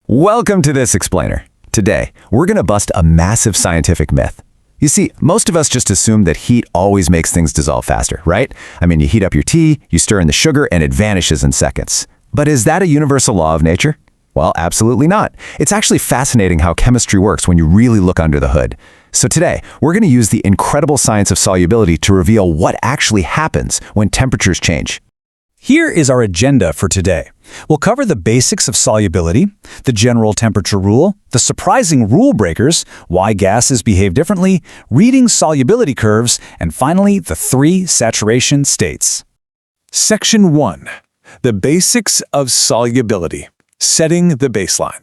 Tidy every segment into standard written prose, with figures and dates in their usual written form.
Welcome to This Explainer. Today, we're going to bust a massive scientific myth. You see, most of us just assume that heat always makes things dissolve faster, right? I mean, you heat up your tea, you stir in the sugar, and it vanishes in seconds. But is that a universal law of nature? Well, absolutely not. It's actually fascinating how chemistry works when you really look under the hood. So today, we're going to use the incredible science of solubility to reveal what actually happens when temperatures change. Here is our agenda for today. We'll cover the basics of solubility, the general temperature rule, the surprising rule breakers, why gases behave differently, reading solubility curves, and finally, the 3 saturation states. Section 1. The basics of solubility. Setting the baseline.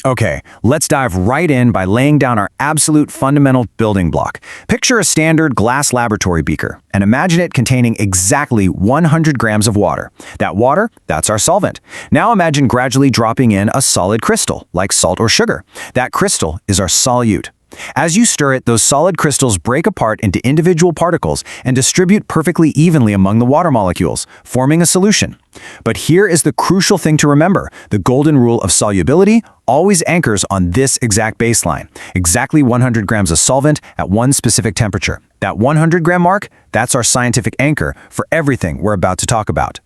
Okay, let's dive right in by laying down our absolute fundamental building block. Picture a standard glass laboratory beaker, and imagine it containing exactly 100 grams of water. That water, that's our solvent. Now imagine gradually dropping in a solid crystal, like salt or sugar. That crystal is our solute. As you stir it, those solid crystals break apart into individual particles and distribute perfectly evenly among the water molecules, forming a solution. But here is the crucial thing to remember. The golden rule of solubility always anchors on this exact baseline, exactly 100 grams of solvent at one specific temperature. That 100-gram mark, that's our scientific anchor for everything we're about to talk about.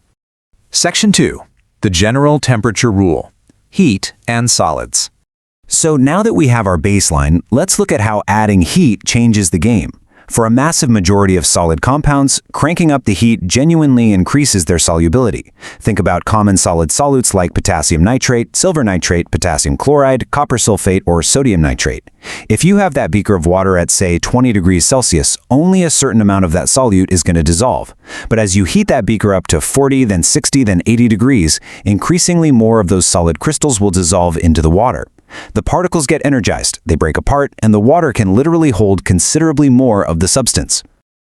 Section 2. The general temperature rule. Heat and solids. So now that we have our baseline, let's look at how adding heat changes the game. For a massive majority of solid compounds, cranking up the heat genuinely increases their solubility. Think about common solid solutes like potassium nitrate, silver nitrate, potassium chloride, copper sulfate, or sodium nitrate. If you have that beaker of water at, say, 20 degrees Celsius, only a certain amount of that solute is going to dissolve. But as you heat that beaker up to 40, then 60, then 80 degrees, increasingly more of those solid crystals will dissolve into the water. The particles get energized, they break apart, and the water can literally hold considerably more of the substance.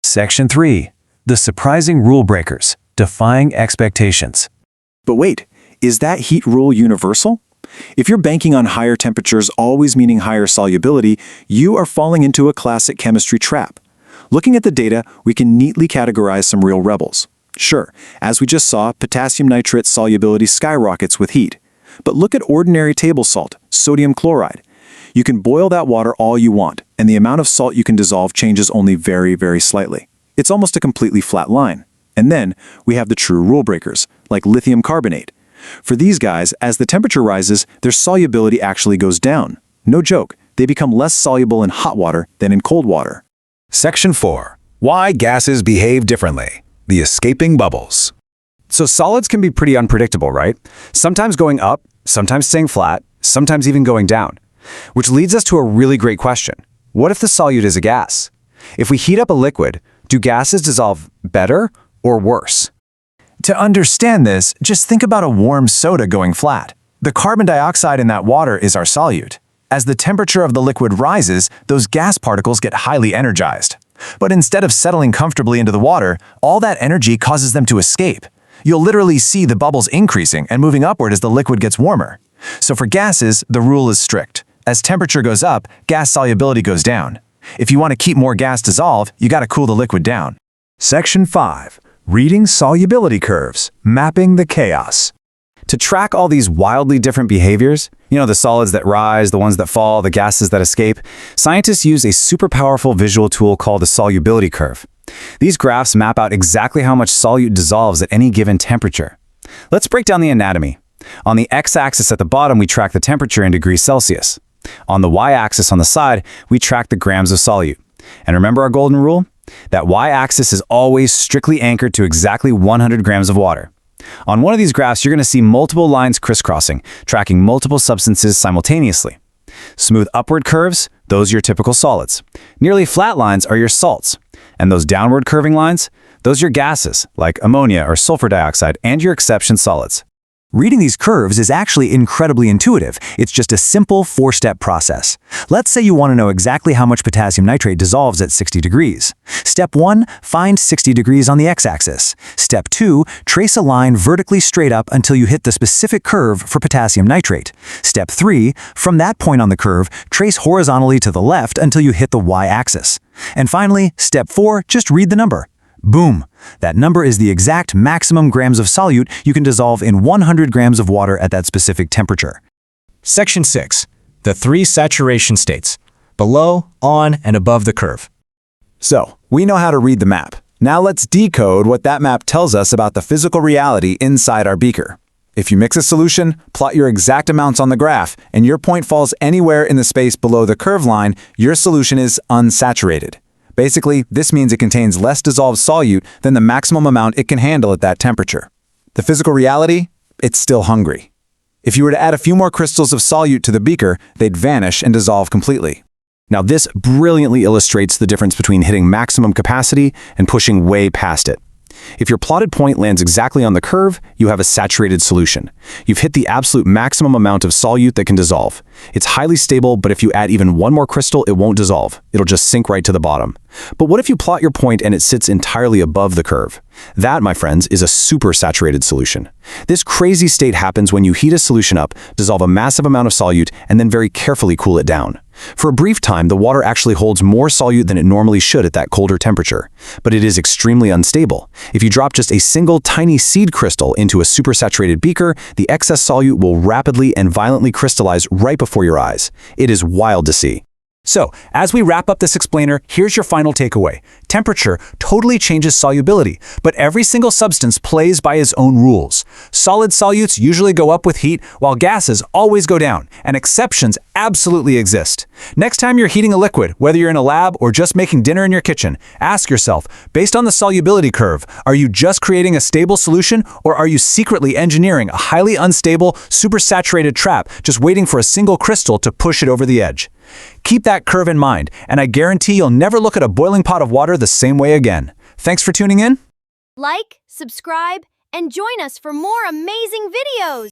Section 3. The surprising rule breakers. Defying expectations. But wait, is that heat rule universal? If you're banking on higher temperatures always meaning higher solubility, you are falling into a classic chemistry trap. Looking at the data, we can neatly categorize some real rebels. Sure, as we just saw, potassium nitrate solubility skyrockets with heat. But look at ordinary table salt, sodium chloride. You can boil that water all you want, and the amount of salt you can dissolve changes only very, very slightly. It's almost a completely flat line. And then we have the true rule breakers, like lithium carbonate. For these guys, as the temperature rises, their solubility actually goes down. No joke, they become less soluble in hot water than in cold water. Section 4. Why gases behave differently. The escaping bubbles. So solids can be pretty unpredictable, right? Sometimes going up, sometimes staying flat, sometimes even going down. Which leads us to a really great question. What if the solute is a gas? If we heat up a liquid, do gases dissolve better or worse? To understand this, just think about a warm soda going flat. The carbon dioxide in that water is our solute. As the temperature of the liquid rises, those gas particles get highly energized. But instead of settling comfortably into the water, all that energy causes them to escape. You'll literally see the bubbles increasing and moving upward as the liquid gets warmer. So for gases, the rule is strict. As temperature goes up, gas solubility goes down. If you want to keep more gas dissolved, you got to cool the liquid down. Section 5. Reading solubility curves. Mapping the chaos. To track all these wildly different behaviors, the solids that rise, the ones that fall, the gases that escape, scientists use a super powerful visual tool called the solubility curve. These graphs map out exactly how much solute dissolves at any given temperature. Let's break down the anatomy. On the x-axis at the bottom, we track the temperature in degrees Celsius. On the y-axis on the side, we track the grams of solute. And remember our golden rule? That y-axis is always strictly anchored to exactly 100 grams of water. On one of these graphs, you're going to see multiple lines crisscrossing, tracking multiple substances simultaneously. Smooth upward curves, those are your typical solids. Nearly flat lines are your salts. And those downward curving lines, those are your gases, like ammonia or sulfur dioxide, and your exception solids. Reading these curves is actually incredibly intuitive. It's just a simple 4-step process. Let's say you want to know exactly how much potassium nitrate dissolves at 60 degrees. Step 1, find 60 degrees on the x-axis. Step 2, trace a line vertically straight up until you hit the specific curve for potassium nitrate. Step 3, from that point on the curve, trace horizontally to the left until you hit the y-axis. And finally, step 4, just read the number. Boom! That number is the exact maximum grams of solute you can dissolve in 100 grams of water at that specific temperature. Section 6. The 3 saturation states: below, on, and above the curve. So, we know how to read the map. Now let's decode what that map tells us about the physical reality inside our beaker. If you mix a solution, plot your exact amounts on the graph, and your point falls anywhere in the space below the curve line, your solution is unsaturated. Basically, this means it contains less dissolved solute than the maximum amount it can handle at that temperature. The physical reality? It's still hungry. If you were to add a few more crystals of solute to the beaker, they'd vanish and dissolve completely. Now this brilliantly illustrates the difference between hitting maximum capacity and pushing way past it. If your plotted point lands exactly on the curve, you have a saturated solution. You've hit the absolute maximum amount of solute that can dissolve. It's highly stable, but if you add even one more crystal, it won't dissolve. It'll just sink right to the bottom. But what if you plot your point and it sits entirely above the curve? That, my friends, is a supersaturated solution. This crazy state happens when you heat a solution up, dissolve a massive amount of solute, and then very carefully cool it down. For a brief time, the water actually holds more solute than it normally should at that colder temperature. But it is extremely unstable. If you drop just a single tiny seed crystal into a supersaturated beaker, the excess solute will rapidly and violently crystallize right before your eyes. It is wild to see. So, as we wrap up this explainer, here's your final takeaway. Temperature totally changes solubility, but every single substance plays by its own rules. Solid solutes usually go up with heat, while gases always go down, and exceptions absolutely exist. Next time you're heating a liquid, whether you're in a lab or just making dinner in your kitchen, ask yourself, based on the solubility curve, are you just creating a stable solution, or are you secretly engineering a highly unstable, supersaturated trap just waiting for a single crystal to push it over the edge? Keep that curve in mind, and I guarantee you'll never look at a boiling pot of water the same way again. Thanks for tuning in. Like, subscribe, and join us for more amazing videos.